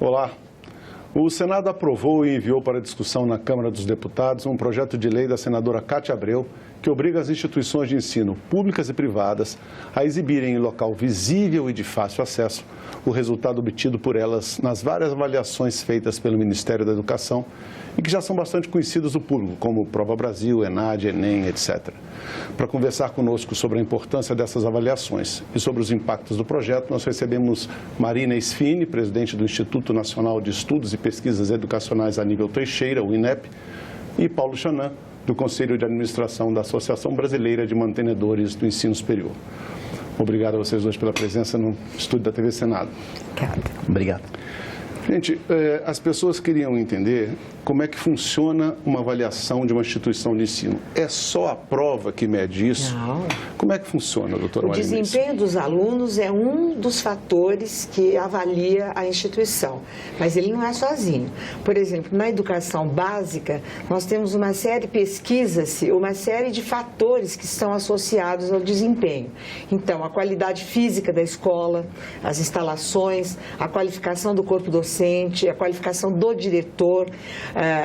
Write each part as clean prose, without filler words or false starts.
Olá. O Senado aprovou e enviou para discussão na Câmara dos Deputados um projeto de lei da senadora Cátia Abreu que obriga as instituições de ensino públicas e privadas a exibirem em local visível e de fácil acesso o resultado obtido por elas nas várias avaliações feitas pelo Ministério da Educação e que já são bastante conhecidos do público, como Prova Brasil, ENAD, Enem, etc. Para conversar conosco sobre a importância dessas avaliações e sobre os impactos do projeto, nós recebemos Marina Sfini, presidente do Instituto Nacional de Estudos e Pesquisas Educacionais Aníbal Teixeira, o INEP, e Paulo Chanan, do Conselho de Administração da Associação Brasileira de Mantenedores do Ensino Superior. Obrigado a vocês dois pela presença no estúdio da TV Senado. Obrigado. Gente, as pessoas queriam entender como é que funciona uma avaliação de uma instituição de ensino. É só a prova que mede isso? Não. Como é que funciona, doutora O Marina? desempenho dos alunos é um dos fatores que avalia a instituição, mas ele não é sozinho. Por exemplo, na educação básica, nós temos uma série, pesquisa-se, uma série de fatores que estão associados ao desempenho. Então, a qualidade física da escola, as instalações, a qualificação do corpo docente, a qualificação do diretor,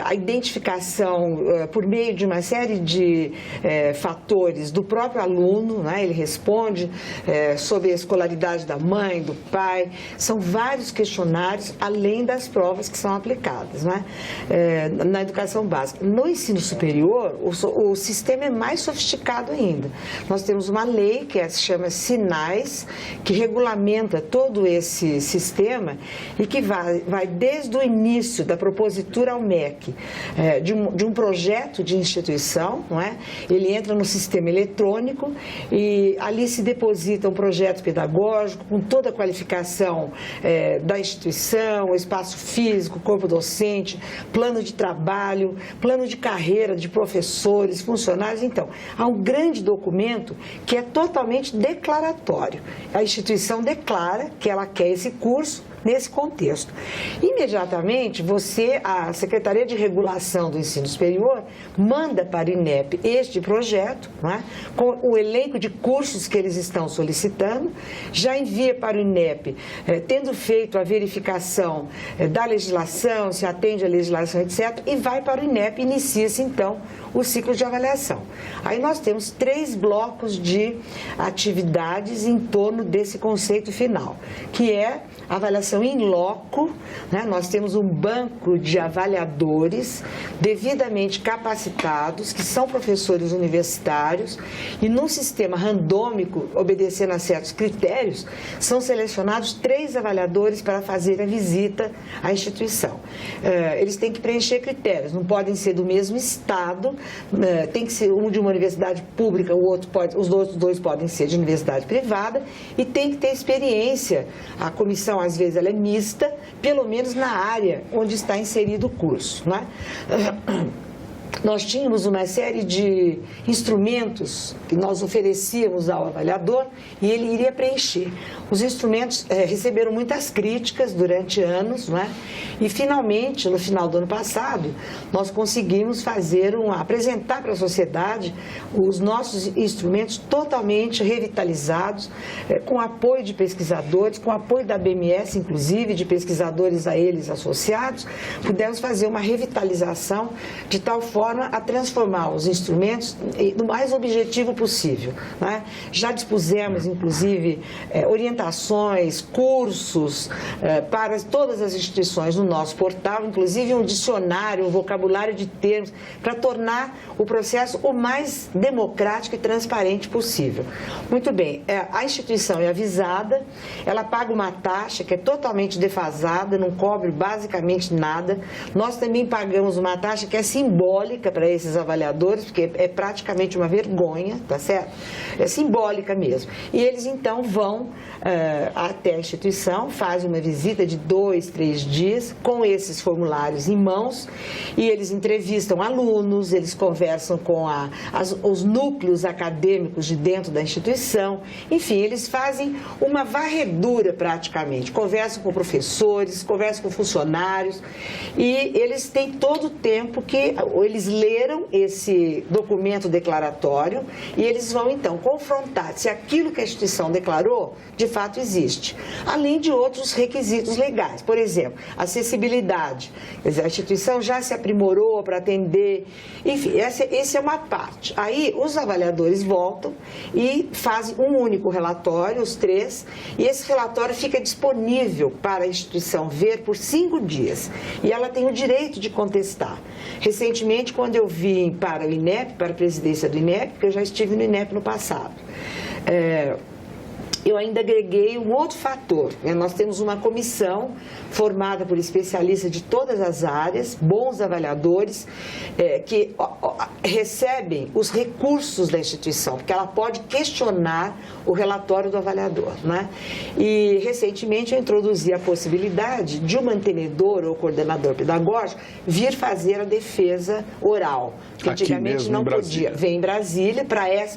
a identificação por meio de uma série de fatores do próprio aluno, né? Ele responde sobre a escolaridade da mãe, do pai, são vários questionários, além das provas que são aplicadas, né? Na educação básica. No ensino superior, o sistema é mais sofisticado ainda. Nós temos uma lei que se chama Sinais, que regulamenta todo esse sistema e que vai desde o início da propositura ao MEC, de um projeto de instituição, não é? Ele entra no sistema eletrônico e ali se deposita um projeto pedagógico com toda a qualificação da instituição, o espaço físico, corpo docente, plano de trabalho, plano de carreira de professores, funcionários. Então, há um grande documento que é totalmente declaratório. A instituição declara que ela quer esse curso nesse contexto. Imediatamente, a Secretaria de Regulação do Ensino Superior manda para o INEP este projeto, né, com o elenco de cursos que eles estão solicitando, já envia para o INEP, tendo feito a verificação da legislação, se atende à legislação, etc., e vai para o INEP e inicia-se, então, o ciclo de avaliação. Aí nós temos 3 blocos de atividades em torno desse conceito final, que é a avaliação in loco, né? Nós temos um banco de avaliadores devidamente capacitados, que são professores universitários, e num sistema randômico, obedecendo a certos critérios, são selecionados 3 avaliadores para fazer a visita à instituição. Eles têm que preencher critérios, não podem ser do mesmo estado, tem que ser um de uma universidade pública, os outros 2 podem ser de universidade privada, e tem que ter experiência. A comissão, às vezes, ela é mista, pelo menos na área onde está inserido o curso, né? Nós tínhamos uma série de instrumentos que nós oferecíamos ao avaliador e ele iria preencher. Os instrumentos receberam muitas críticas durante anos, não é? E finalmente, no final do ano passado, nós conseguimos apresentar para a sociedade os nossos instrumentos totalmente revitalizados, com apoio de pesquisadores, com apoio da BMS, inclusive, de pesquisadores a eles associados, pudemos fazer uma revitalização de tal forma a transformar os instrumentos do mais objetivo possível, né? Já dispusemos, inclusive, orientações, cursos para todas as instituições no nosso portal, inclusive um dicionário, um vocabulário de termos, para tornar o processo o mais democrático e transparente possível. Muito bem, a instituição é avisada, ela paga uma taxa que é totalmente defasada, não cobre basicamente nada. Nós também pagamos uma taxa que é simbólica para esses avaliadores, porque é praticamente uma vergonha, tá certo? É simbólica mesmo. E eles, então, vão até a instituição, fazem uma visita de 2, 3 dias, com esses formulários em mãos, e eles entrevistam alunos, eles conversam com os núcleos acadêmicos de dentro da instituição, enfim, eles fazem uma varredura praticamente, conversam com professores, conversam com funcionários, e eles têm todo o tempo que eles leram esse documento declaratório e eles vão, então, confrontar se aquilo que a instituição declarou, de fato, existe. Além de outros requisitos legais. Por exemplo, acessibilidade. Quer dizer, a instituição já se aprimorou para atender. Enfim, essa é uma parte. Aí, os avaliadores voltam e fazem um único relatório, os 3, e esse relatório fica disponível para a instituição ver por 5 dias. E ela tem o direito de contestar. Recentemente, quando eu vim para o INEP, para a presidência do INEP, porque eu já estive no INEP no passado, eu ainda agreguei um outro fator. Nós temos uma comissão formada por especialistas de todas as áreas, bons avaliadores, que recebem os recursos da instituição, porque ela pode questionar o relatório do avaliador, né? E, recentemente, eu introduzi a possibilidade de um mantenedor ou coordenador pedagógico vir fazer a defesa oral, que antigamente não podia. Vem em Brasília,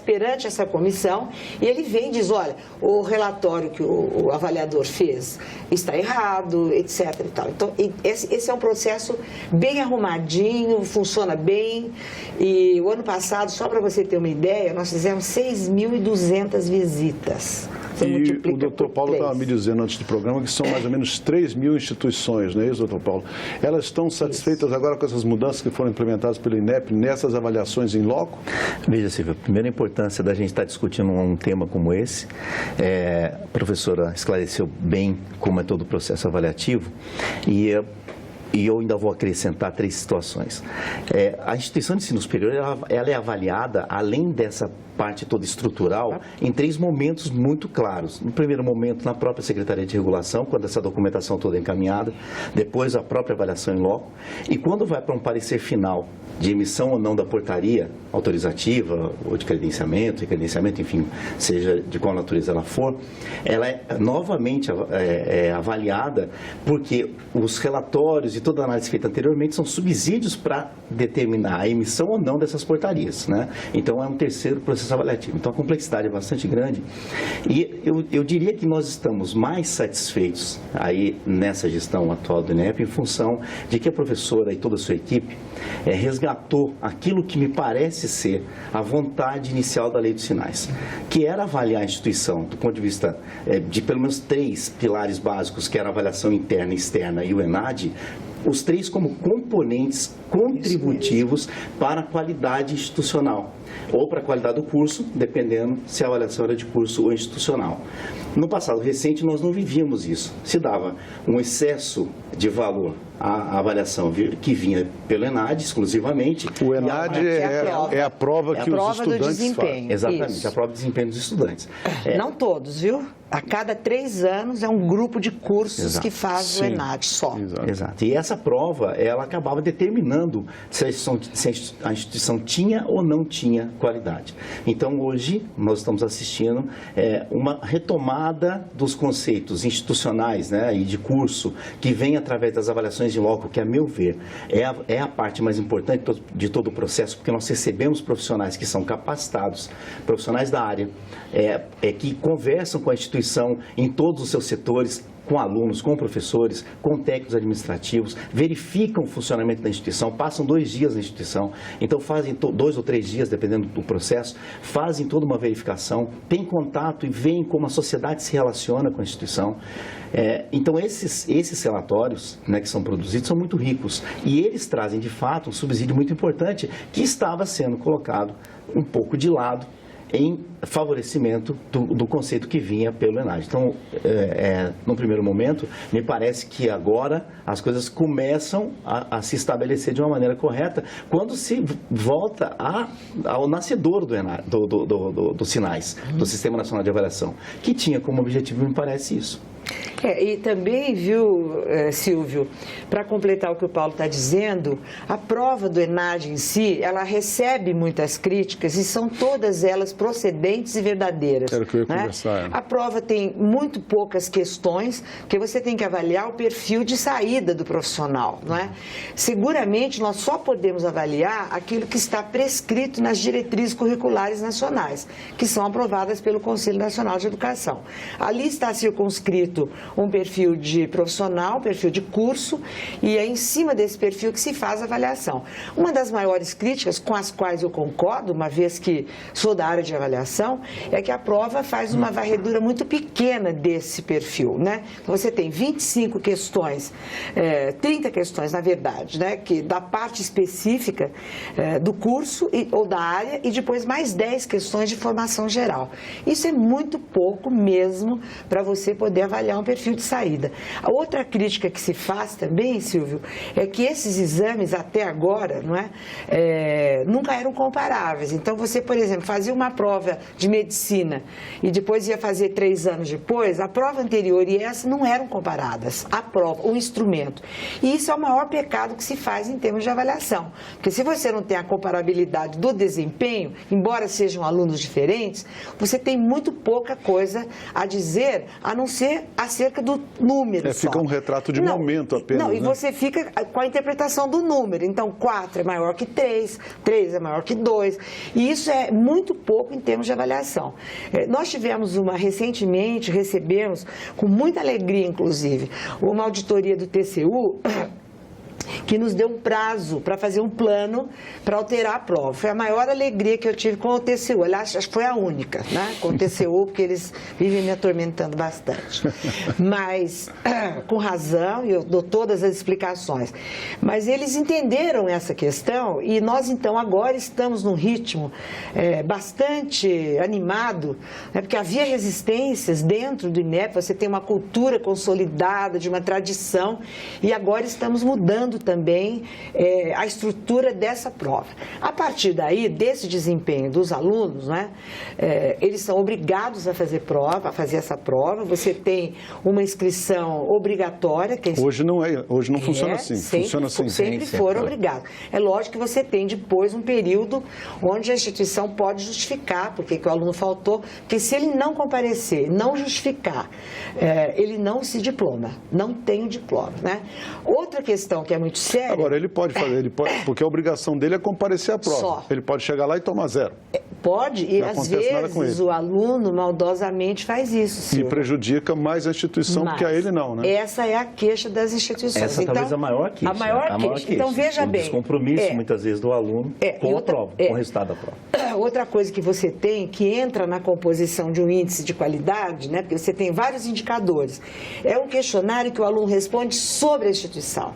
perante essa comissão, e ele vem e diz, olha, o relatório que o avaliador fez está errado, etc. E tal. Então, esse é um processo bem arrumadinho, funciona bem. E o ano passado, só para você ter uma ideia, nós fizemos 6.200 visitas. E o doutor Paulo estava me dizendo antes do programa que são mais ou menos 3.000 instituições, não é isso, doutor Paulo? Elas estão satisfeitas agora com essas mudanças que foram implementadas pelo INEP nessas avaliações em loco? Veja, Silvia, a primeira importância da gente estar discutindo um tema como esse, a professora esclareceu bem como é todo o processo avaliativo e eu ainda vou acrescentar 3 situações. A instituição de ensino superior, ela é avaliada, além dessa parte toda estrutural, em 3 momentos muito claros. No primeiro momento, na própria Secretaria de Regulação, quando essa documentação toda é encaminhada, depois a própria avaliação em loco, e quando vai para um parecer final de emissão ou não da portaria autorizativa, ou de credenciamento, enfim, seja de qual natureza ela for, ela é novamente avaliada porque os relatórios e toda a análise feita anteriormente são subsídios para determinar a emissão ou não dessas portarias, né? Então, é um terceiro processo avaliativo. Então, a complexidade é bastante grande e eu diria que nós estamos mais satisfeitos aí nessa gestão atual do INEP em função de que a professora e toda a sua equipe resgatou aquilo que me parece ser a vontade inicial da Lei dos Sinais, que era avaliar a instituição do ponto de vista de pelo menos 3 pilares básicos, que era a avaliação interna, externa e o ENAD, os 3 como componentes contributivos para a qualidade institucional, ou para a qualidade do curso, dependendo se a avaliação era de curso ou institucional. No passado recente, nós não vivíamos isso. Se dava um excesso de valor à avaliação que vinha pelo ENAD, exclusivamente. O ENAD é a prova que os estudantes fazem. Exatamente, isso. a prova de desempenho dos estudantes. Não todos, viu? A cada 3 anos é um grupo de cursos que faz o ENAD só. Exato. E essa prova, ela acabava determinando se a instituição tinha ou não tinha qualidade. Então, hoje, nós estamos assistindo uma retomada dos conceitos institucionais, né, e de curso, que vem através das avaliações em loco, que, a meu ver, é a parte mais importante de todo o processo, porque nós recebemos profissionais que são capacitados, profissionais da área, que conversam com a instituição em todos os seus setores, com alunos, com professores, com técnicos administrativos, verificam o funcionamento da instituição, passam 2 dias na instituição, então fazem 2 ou 3 dias, dependendo do processo, fazem toda uma verificação, têm contato e veem como a sociedade se relaciona com a instituição. Então, esses relatórios, né, que são produzidos são muito ricos e eles trazem, de fato, um subsídio muito importante que estava sendo colocado um pouco de lado em favorecimento do conceito que vinha pelo ENAD. Então, no primeiro momento, me parece que agora as coisas começam a se estabelecer de uma maneira correta quando se volta ao nascedor do ENAD, dos sinais, do Sistema Nacional de Avaliação, que tinha como objetivo, me parece isso. E também, viu, Silvio, para completar o que o Paulo está dizendo, a prova do ENAD em si, ela recebe muitas críticas e são todas elas procedentes e verdadeiras. Era o que eu ia conversar. A prova tem muito poucas questões, porque você tem que avaliar o perfil de saída do profissional, não é? Seguramente, nós só podemos avaliar aquilo que está prescrito nas diretrizes curriculares nacionais, que são aprovadas pelo Conselho Nacional de Educação. Ali está circunscrito definido um perfil de profissional, um perfil de curso, e é em cima desse perfil que se faz a avaliação. Uma das maiores críticas com as quais eu concordo, uma vez que sou da área de avaliação, é que a prova faz uma varredura muito pequena desse perfil, né? Então, você tem 25 questões, 30 questões, na verdade, né? Que da parte específica do curso ou da área, e depois mais 10 questões de formação geral. Isso é muito pouco mesmo para você poder avaliar um perfil de saída. A outra crítica que se faz também, Silvio, é que esses exames até agora, não é, nunca eram comparáveis. Então, você, por exemplo, fazia uma prova de medicina e depois ia fazer 3 anos depois, a prova anterior e essa não eram comparadas, a prova, o instrumento. E isso é o maior pecado que se faz em termos de avaliação. Porque se você não tem a comparabilidade do desempenho, embora sejam alunos diferentes, você tem muito pouca coisa a dizer, a não ser acerca do número só. Fica um retrato de momento apenas. Não, e né? você fica com a interpretação do número. Então, 4 é maior que 3, 3 é maior que 2. E isso é muito pouco em termos de avaliação. Nós tivemos recentemente, recebemos, com muita alegria, inclusive, uma auditoria do TCU, que nos deu um prazo para fazer um plano para alterar a prova. Foi a maior alegria que eu tive com o TCU. Aliás, acho que foi a única, né? Com o TCU, porque eles vivem me atormentando bastante. Mas, com razão, e eu dou todas as explicações. Mas eles entenderam essa questão e nós, então, agora estamos num ritmo bastante animado, né? Porque havia resistências dentro do INEP, você tem uma cultura consolidada, de uma tradição, e agora estamos mudando também a estrutura dessa prova. A partir daí, desse desempenho dos alunos, né, eles são obrigados a fazer essa prova, você tem uma inscrição obrigatória. Hoje não funciona assim. Funciona assim. Sempre foram obrigados. É lógico que você tem depois um período onde a instituição pode justificar porque que o aluno faltou, porque se ele não comparecer, não justificar, ele não se diploma, não tem o diploma, né? Outra questão que é muito séria... Agora, ele pode fazer, porque a obrigação dele é comparecer à prova. Só. Ele pode chegar lá e tomar 0. Pode, e não às acontece vezes o aluno maldosamente faz isso, Silvio. E prejudica mais a instituição, porque a ele não, né? Essa é a queixa das instituições. Essa então, talvez a maior queixa. A maior queixa. Então, veja o bem. Descompromisso, muitas vezes, do aluno com a prova, com o resultado da prova. Outra coisa que você tem, que entra na composição de um índice de qualidade, né, porque você tem vários indicadores, é um questionário que o aluno responde sobre a instituição.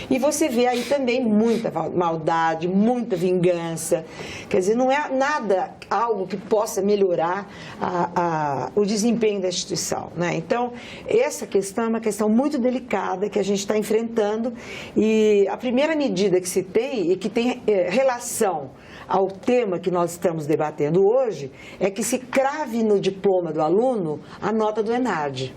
E você vê aí também muita maldade, muita vingança. Quer dizer, não é nada, algo que possa melhorar o desempenho da instituição, né? Então, essa questão é uma questão muito delicada que a gente está enfrentando, e a primeira medida que se tem, e que tem relação ao tema que nós estamos debatendo hoje, é que se crave no diploma do aluno a nota do ENAD.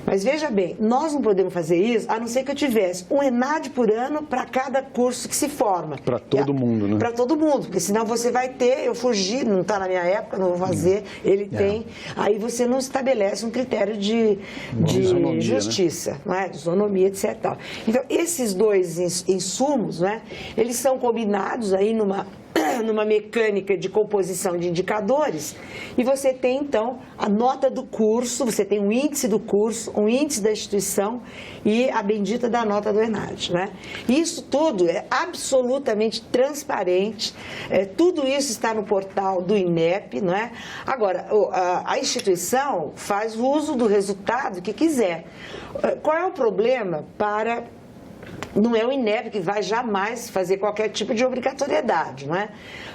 Mas veja bem, nós não podemos fazer isso a não ser que eu tivesse um ENAD por ano para cada curso que se forma. Para todo mundo, né? Para todo mundo, porque senão você vai ter, eu fugi, não está na minha época, não vou fazer, ele tem. Aí você não estabelece um critério de isonomia, justiça, né? Não é? De isonomia, etc. Então, esses dois insumos, né, eles são combinados aí numa mecânica de composição de indicadores, e você tem, então, a nota do curso, você tem um índice do curso, um índice da instituição e a bendita da nota do ENAD, né? Isso tudo é absolutamente transparente, tudo isso está no portal do INEP, não é? Agora, a instituição faz uso do resultado que quiser. Qual é o problema para... Não é o INEP que vai jamais fazer qualquer tipo de obrigatoriedade, não é?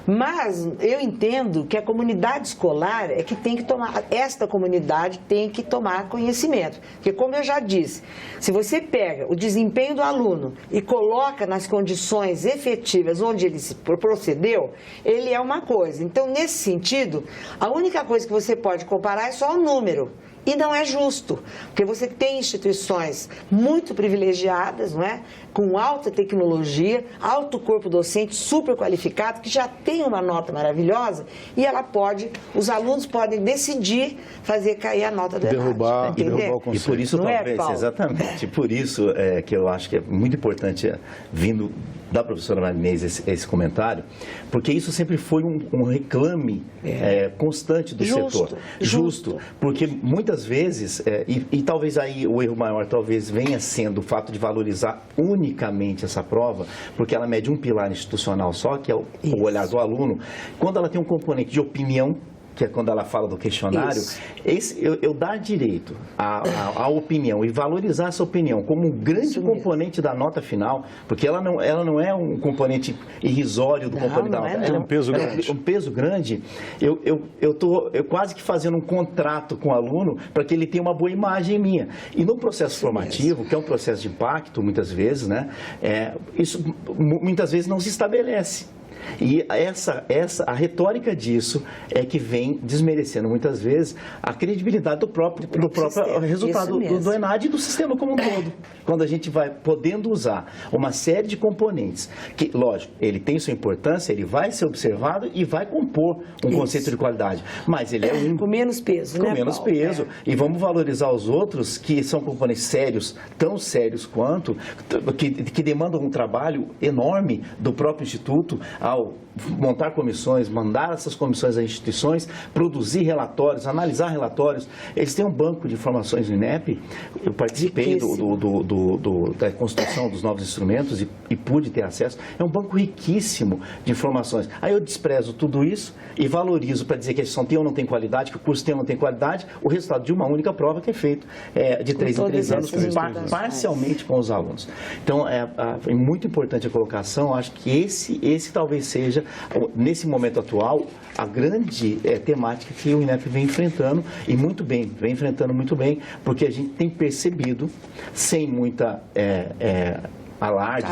Mas eu entendo que a comunidade escolar é que tem que tomar, esta comunidade tem que tomar conhecimento. Porque, como eu já disse, se você pega o desempenho do aluno e coloca nas condições efetivas onde ele se procedeu, ele é uma coisa. Então, nesse sentido, a única coisa que você pode comparar é só o número. E não é justo, porque você tem instituições muito privilegiadas, não é? Com alta tecnologia, alto corpo docente, super qualificado, que já tem uma nota maravilhosa, e os alunos podem decidir fazer cair a nota do ENAD. Derrubar o conceito. E por isso, não talvez, Paulo? exatamente, por isso que eu acho que é muito importante, vindo da professora Marinês esse comentário, porque isso sempre foi um reclame constante do setor. Justo, porque muitas vezes, e talvez aí o erro maior talvez venha sendo o fato de valorizar unicamente essa prova, porque ela mede um pilar institucional só, que é o olhar do aluno, quando ela tem um componente de opinião, que é quando ela fala do questionário, eu dar direito à opinião e valorizar essa opinião como um grande componente da nota final, porque ela não é um componente irrisório do componente da nota. Ela é um peso grande. Um peso grande. Eu estou quase que fazendo um contrato com o aluno para que ele tenha uma boa imagem minha. E no processo formativo, que é um processo de impacto, muitas vezes, né, isso muitas vezes não se estabelece. E a retórica disso é que vem desmerecendo muitas vezes a credibilidade do próprio resultado do ENAD e do sistema como um todo. Quando a gente vai podendo usar uma série de componentes, que, lógico, ele tem sua importância, ele vai ser observado e vai compor um conceito de qualidade. Mas ele é com menos peso, com menos peso. E vamos valorizar os outros que são componentes sérios, tão sérios quanto, que demandam um trabalho enorme do próprio Instituto ao montar comissões, mandar essas comissões às instituições, produzir relatórios, analisar relatórios. Eles têm um banco de informações no INEP. Eu participei da construção dos novos instrumentos e pude ter acesso. É um banco riquíssimo de informações. Aí eu desprezo tudo isso e valorizo para dizer que a instituição tem ou não tem qualidade, que o curso tem ou não tem qualidade, o resultado de uma única prova que é feito de 3 em 3 anos, parcialmente com os alunos. Então, é muito importante a colocação. Acho que esse talvez seja, nesse momento atual, a grande temática que o INEP vem enfrentando e muito bem, vem enfrentando muito bem, porque a gente tem percebido, sem muita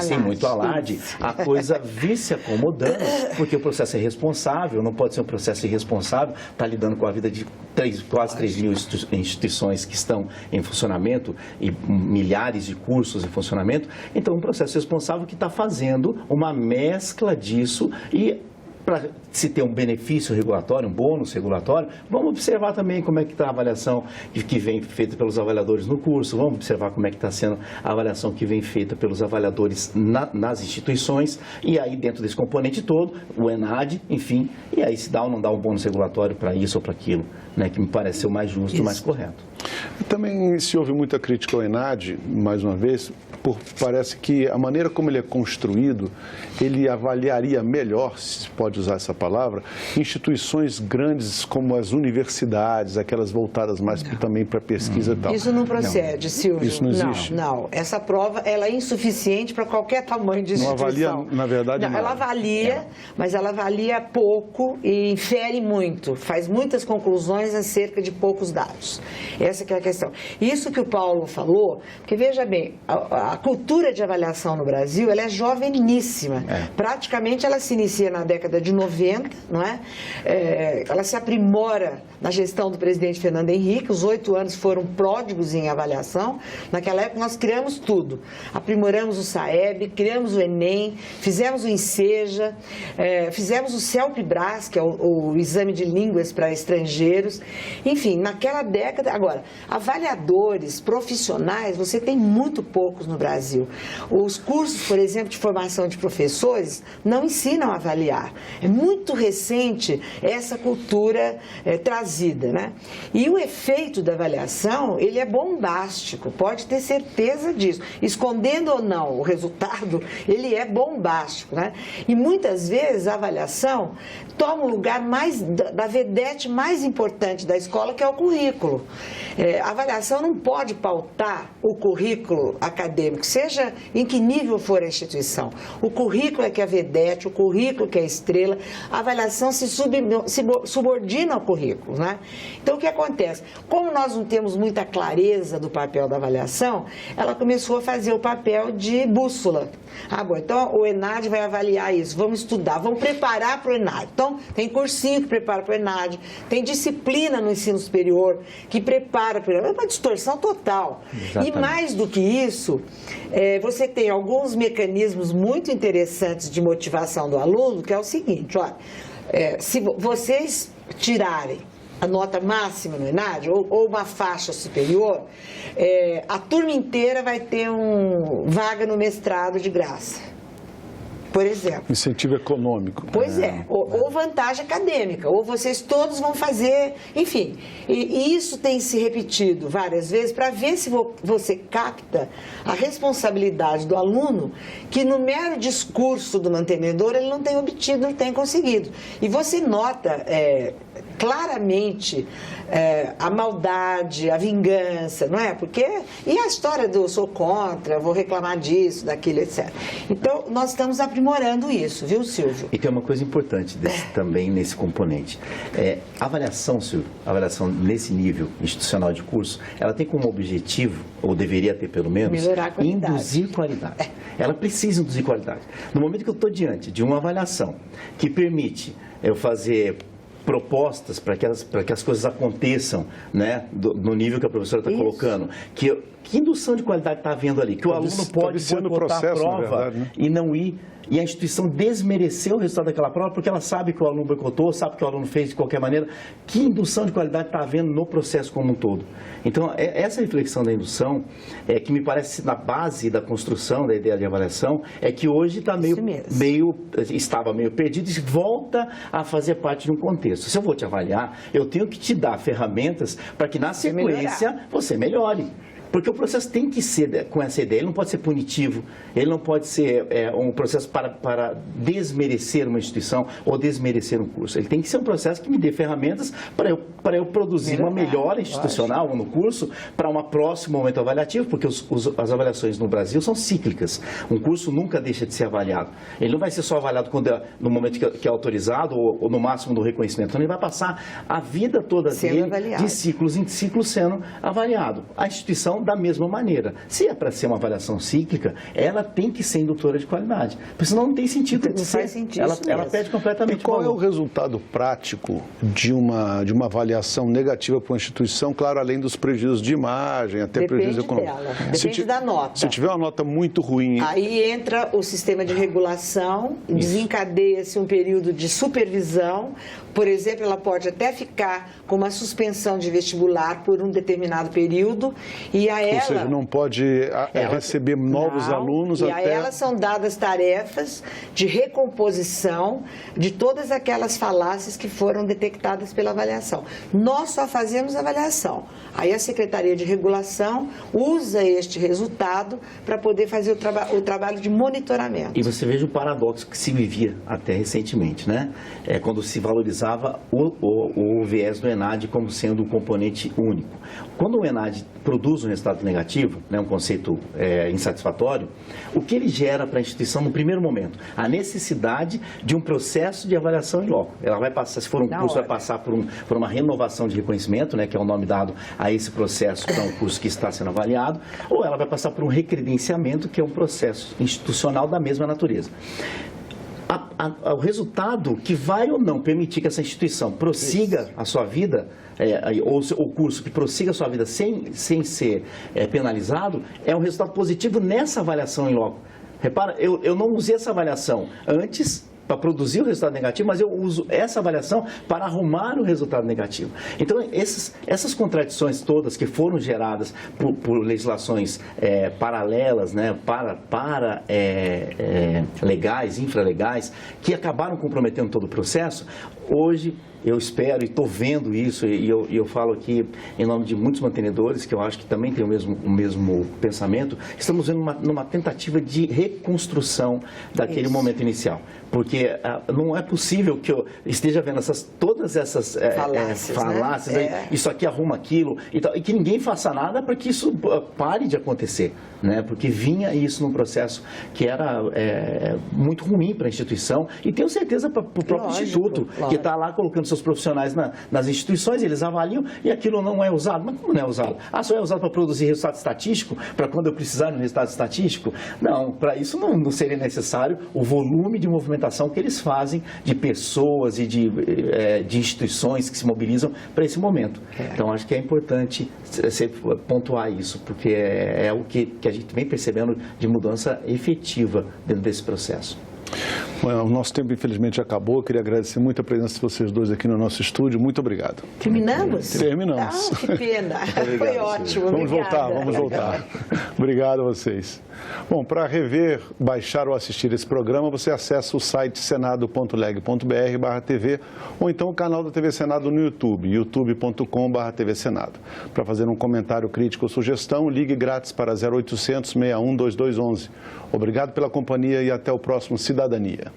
sem muito alarde, a coisa vir se acomodando, porque o processo é responsável, não pode ser um processo irresponsável, está lidando com a vida de quase 3 mil instituições que estão em funcionamento e milhares de cursos em funcionamento. Então, um processo responsável que está fazendo uma mescla disso e, para se ter um benefício regulatório, um bônus regulatório, vamos observar também como é que está a avaliação que vem feita pelos avaliadores no curso, vamos observar como é que está sendo a avaliação que vem feita pelos avaliadores nas instituições, e aí dentro desse componente todo, o ENAD, enfim, e aí se dá ou não dá um bônus regulatório para isso ou para aquilo, né, que me parece ser o mais justo e mais correto. Também se ouve muita crítica ao ENAD, mais uma vez, parece que a maneira como ele é construído, ele avaliaria melhor, se pode usar essa palavra, instituições grandes como as universidades, aquelas voltadas mais também para pesquisa e tal. Isso não procede, Silvio. Isso não existe? Não. Essa prova ela é insuficiente para qualquer tamanho de instituição. Não avalia, na verdade, nada. Ela avalia, mas ela avalia pouco e infere muito, faz muitas conclusões acerca de poucos dados. Essa que é a questão. Isso que o Paulo falou, porque veja bem, a cultura de avaliação no Brasil, ela é joveníssima. Praticamente ela se inicia na década de 90, não é? Ela se aprimora na gestão do presidente Fernando Henrique, os 8 anos foram pródigos em avaliação. Naquela época nós criamos tudo. Aprimoramos o SAEB, criamos o Enem, fizemos o Enseja, fizemos o CELPE-BRAS, que é o exame de línguas para estrangeiros. Enfim, naquela década, agora, avaliadores profissionais, você tem muito poucos no Brasil. Os cursos, por exemplo, de formação de professores não ensinam a avaliar. É muito recente essa cultura trazida, né? E o efeito da avaliação, ele é bombástico, pode ter certeza disso. Escondendo ou não o resultado, ele é bombástico, né? E muitas vezes a avaliação toma o lugar da vedete mais importante da escola, que é o currículo. A avaliação não pode pautar o currículo acadêmico, seja em que nível for a instituição. O currículo é que é vedete, o currículo que é estrela, a avaliação se subordina ao currículo, né? Então, o que acontece? Como nós não temos muita clareza do papel da avaliação, ela começou a fazer o papel de bússola. Bom, então o ENAD vai avaliar isso, vamos estudar, vamos preparar para o ENAD. Então, tem cursinho que prepara para o ENAD, tem disciplina no ensino superior que prepara para o ENAD. É uma distorção total. Exatamente. E mais do que isso, você tem alguns mecanismos muito interessantes de motivação do aluno, que é o seguinte, olha, se vocês tirarem a nota máxima no ENAD, ou uma faixa superior, a turma inteira vai ter vaga no mestrado de graça. por exemplo. Incentivo econômico. Pois é, ou vantagem acadêmica, ou vocês todos vão fazer, enfim. E isso tem se repetido várias vezes para ver se você capta a responsabilidade do aluno, que no mero discurso do mantenedor ele não tem obtido, não tem conseguido. E você nota claramente a maldade, a vingança, não é? Porque, e a história do sou contra, vou reclamar disso, daquilo, etc. Então, nós estamos aprimorando isso, viu, Silvio? E tem uma coisa importante também nesse componente. A avaliação, Silvio, a avaliação nesse nível institucional de curso, ela tem como objetivo, ou deveria ter pelo menos, melhorar a qualidade. Induzir qualidade. Ela precisa induzir qualidade. No momento que eu estou diante de uma avaliação que permite eu fazer propostas para que as coisas aconteçam, né, no nível que a professora está colocando, que indução de qualidade está havendo ali, que o aluno pode boicotar a prova, né, e não ir, e a instituição desmerecer o resultado daquela prova porque ela sabe que o aluno boicotou, sabe que o aluno fez de qualquer maneira. Que indução de qualidade está havendo no processo como um todo? Então, essa reflexão da indução, que me parece na base da construção da ideia de avaliação, é que hoje está estava meio perdido e volta a fazer parte de um contexto. Se eu vou te avaliar, eu tenho que te dar ferramentas para que na sequência você melhore. Porque o processo tem que ser com essa ideia, ele não pode ser punitivo, ele não pode ser um processo para desmerecer uma instituição ou desmerecer um curso. Ele tem que ser um processo que me dê ferramentas para eu produzir uma melhora institucional no curso para um próximo momento avaliativo, porque as avaliações no Brasil são cíclicas. Um curso nunca deixa de ser avaliado. Ele não vai ser só avaliado no momento que é autorizado ou no máximo do reconhecimento. Então, ele vai passar a vida toda dele de ciclos em ciclos sendo avaliado. A instituição da mesma maneira. Se é para ser uma avaliação cíclica, ela tem que ser indutora de qualidade. Porque senão não tem sentido de ser. Ela perde completamente. E qual é o resultado prático de uma avaliação negativa para uma instituição, claro, além dos prejuízos de imagem, até prejuízo econômico? Depende da nota. Se tiver uma nota muito ruim... Aí entra o sistema de regulação, desencadeia-se um período de supervisão. Por exemplo, ela pode até ficar com uma suspensão de vestibular por um determinado período e a ela... Ou seja, não pode receber novos alunos e até... a ela são dadas tarefas de recomposição de todas aquelas falácias que foram detectadas pela avaliação. Nós só fazemos avaliação. Aí a Secretaria de Regulação usa este resultado para poder fazer o trabalho de monitoramento. E você veja o paradoxo que se vivia até recentemente, né? Quando se valorizava o viés do ENAD como sendo um componente único. Quando o ENAD produz um resultado negativo, né, um conceito insatisfatório, o que ele gera para a instituição no primeiro momento? A necessidade de um processo de avaliação em loco. Ela vai passar, se for um curso, vai passar por uma renovação de reconhecimento, né, que é o nome dado a esse processo, que é um curso que está sendo avaliado, ou ela vai passar por um recredenciamento, que é um processo institucional da mesma natureza. O resultado que vai ou não permitir que essa instituição prossiga a sua vida, ou o curso que prossiga a sua vida sem ser penalizado, é um resultado positivo nessa avaliação em loco. Repara, eu não usei essa avaliação antes para produzir o resultado negativo, mas eu uso essa avaliação para arrumar o resultado negativo. Então, essas contradições todas que foram geradas por legislações paralelas, né, legais, infralegais, que acabaram comprometendo todo o processo, hoje eu espero e estou vendo isso, e eu falo aqui em nome de muitos mantenedores, que eu acho que também têm o mesmo pensamento, estamos vendo numa tentativa de reconstrução daquele momento inicial. Porque não é possível que eu esteja vendo todas essas falácias, né? Isso aqui arruma aquilo, e que ninguém faça nada para que isso pare de acontecer, né? Porque vinha isso num processo que era muito ruim para a instituição, e tenho certeza para o próprio instituto, que está lá colocando seus profissionais nas instituições, eles avaliam e aquilo não é usado. Mas como não é usado? Só é usado para produzir resultado estatístico, para quando eu precisar de um resultado estatístico? Não, para isso não seria necessário o volume de movimentação que eles fazem de pessoas e de instituições que se mobilizam para esse momento. Então, acho que é importante pontuar isso, porque é o que a gente vem percebendo de mudança efetiva dentro desse processo. O nosso tempo, infelizmente, acabou. Eu queria agradecer muito a presença de vocês dois aqui no nosso estúdio. Muito obrigado. Terminamos? Terminamos. Ah, que pena. Foi ótimo. Vamos Obrigada. vamos voltar. Obrigado a vocês. Bom, para rever, baixar ou assistir esse programa, você acessa o site senado.leg.br/TV ou então o canal da TV Senado no YouTube, youtube.com/TV Senado. Para fazer um comentário crítico ou sugestão, ligue grátis para 0800 61 2211. Obrigado pela companhia e até o próximo Cidadania.